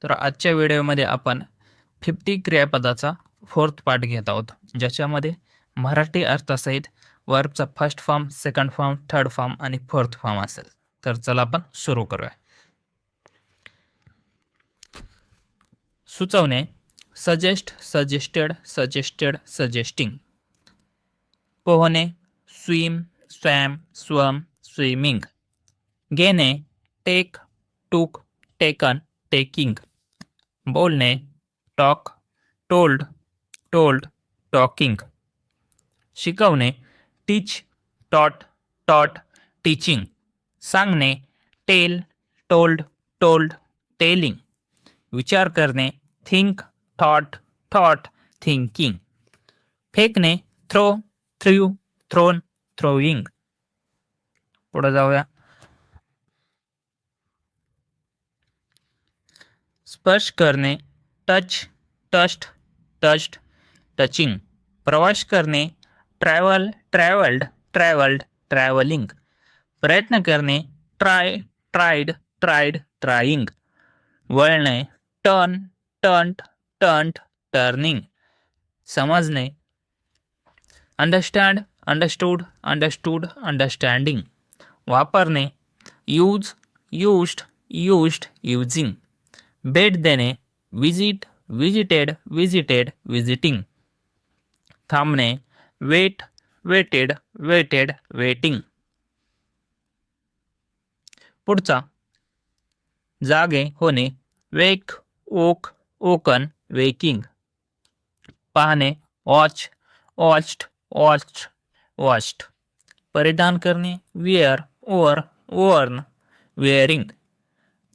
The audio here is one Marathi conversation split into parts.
तर आजच्या व्हिडिओमध्ये आपण 50 क्रियापदाचा फोर्थ पार्ट घेत आहोत, ज्याच्यामध्ये मराठी अर्थसहित वर्बचा first form, second form, third form आणि फोर्थ फॉर्म असेल. तर चला आपण सुरू करूया. सुचवणे: सजेस्ट, सजेस्टेड, सजेस्टेड, सजेस्टिंग. पोहणे: स्विम, स्वॅम, स्वम, स्विमिंग. घेणे: टेक, टूक, टेकन, टेकिंग. बोलणे: टॉक, टोल्ड, टोल्ड, टॉकिंग. शिकवणे: टीच, टॉट, टॉट, टीचिंग. सांगणे: टेल, टोल्ड, टोल्ड, टेलिंग. विचार करणे: थिंक, थॉट, थॉट, थिंकिंग. फेकणे: थ्रो, थ्रू, थ्रोन, थ्रोइंग. पुढे जाऊया. स्पर्श करणे: टच, टच्ड, टच्ड, टचिंग. प्रवास करणे: ट्रॅव्हल, ट्रॅव्हल्ड, ट्रॅव्हल्ड, ट्रॅव्हलिंग. प्रयत्न करणे: ट्राय, ट्रायड, ट्रायड, ट्राईंग. वळणे: टर्न, टर्न्ड, टर्न्ड, टर्निंग. समजणे: अंडरस्टँड, अंडरस्टूड, अंडरस्टूड, अंडरस्टँडिंग. वापरणे: यूज, यूज्ड, यूज्ड, यूजिंग. भेट देणे: विजिट, विजिटेड, विजिटेड, विजिटिंग. थांबणे: वेट, वेटेड, वेटेड, वेटिंग. पुढचा. जागे होणे: वेक, ओक, ओकन, वेकिंग. पाहणे: वॉच, वॉच्ड, वॉच्ड, वॉच्ड. परिधान करणे: विअर, ओअर, ओअर्न, वेअरिंग.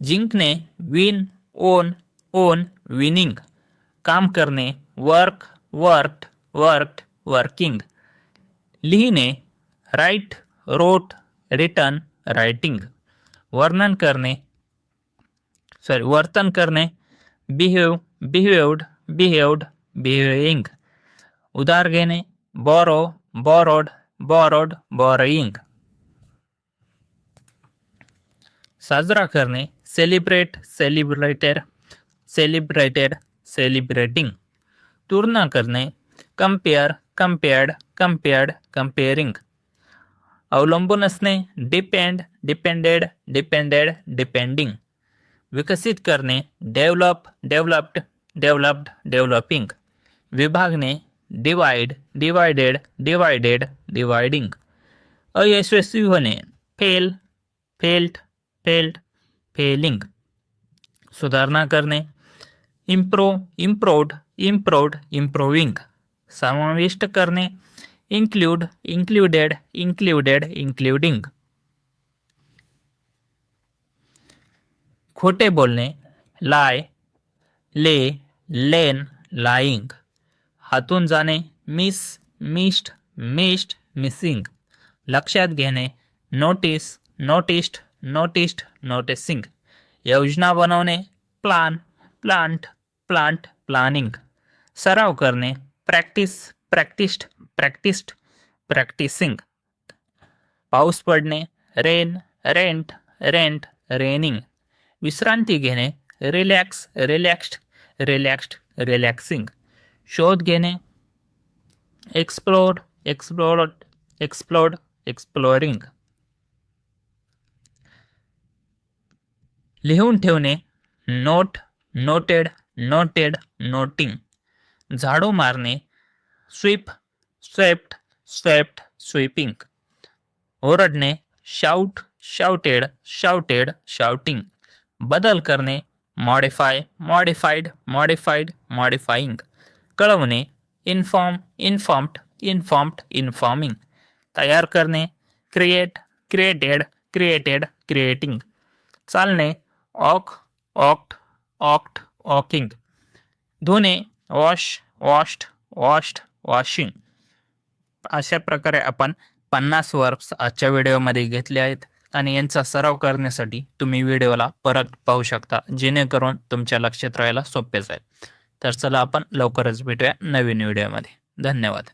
जिंकणे: विन, ओन, ओन, विनिंग. काम करणे: वर्क, वर्कड, वर्कड, वर्किंग. लिहिणे: राईट, रोट, रिटन, रायटिंग. वर्णन करणे वर्तन करणे: बिहेव, बिहेव्ड, बिहेव्ड, बिहेविंग. उधार घेणे: बॉरो, बॉरोड, बॉरोड, बॉरोइंग. साजरा करणे: सेलिब्रेट, सेलिब्रेटेड, सेलिब्रेटेड, सेलिब्रेटिंग. तुलना करणे: कंपेअर, कंपेअर्ड, कंपेअर्ड, कंपेअरिंग. अवलंबून असणे: डिपेंड, डिपेंडेड, डिपेंडेड, डिपेंडिंग. विकसित करणे: डेव्हलप, डेव्हलप्ड, डेव्हलप्ड, डेव्हलपिंग. विभागणे: डिवाइड, डिवायडेड, डिवायडेड, डिवायडिंग. अयशस्वी होणे: फेल, फेल्ड, फेल्ड, फेलिंग. सुधारणा करणे: इम्प्रूव्ह, इम्प्रूव्ड, इम्प्रूव्ड, इम्प्रूव्हिंग. समाविष्ट करणे: इन्क्लूड, इन्क्लुडेड, इन्क्लुडेड, इन्क्लुडिंग. खोटे बोलणे: लाय, ले, लेन, लाईंग. हातून जाणे: मिस, मिस्ड, मिस्ड, मिसिंग. लक्षात घेणे: नोटीस, नोटिस्ड, नोटिस्ड, नोटिसिंग. योजना बनवणे: प्लान, प्लांट, प्लांट, प्लानिंग. सराव करणे: प्रॅक्टिस, प्रॅक्टिस्ड, प्रॅक्टिस्ड, प्रॅक्टिसिंग. पाऊस पडणे: रेन, रेंट, रेंट, रेनिंग. विश्रांती घेणे: रिलॅक्स, रिलॅक्स्ड, रिलॅक्स्ड, रिलॅक्सिंग. शोध घेणे: एक्सप्लोर, एक्सप्लोर्ड, एक्सप्लोर्ड, एक्सप्लोरिंग. लिहून ठेवणे: नोट, नोटेड, नोटेड, नोटिंग. झाडू मारणे: स्वीप, स्वेप्ट, स्वेप्ट, स्वीपिंग. ओरडणे: शाउट, शाउटेड, शाउटेड, शाउटिंग. बदल करणे: मॉडिफाय, मॉडिफाईड, मॉडिफाईड, मॉडिफाईंग. कळवणे: इन्फॉर्म, इन्फॉर्म्ड, इन्फॉर्म्ड, इन्फॉर्मिंग. तयार करणे: क्रिएट, क्रिएटेड, क्रिएटेड, क्रिएटिंग. चालणे: ऑक, ऑक्ट, ऑक्ट, ऑकिंग. धुणे: वॉश, वॉश्ड, वॉश्ड, वॉशिंग. अशा प्रकारे आपण 50 वर्ब्स आजच्या व्हिडिओमध्ये घेतले आहेत आणि यांचा सराव करण्यासाठी तुम्ही व्हिडिओला परत पाहू शकता, जेणेकरून तुमच्या लक्षात राहायला सोपे जाईल. तर चला आपण लवकरच भेटूया नवीन व्हिडिओमध्ये. धन्यवाद.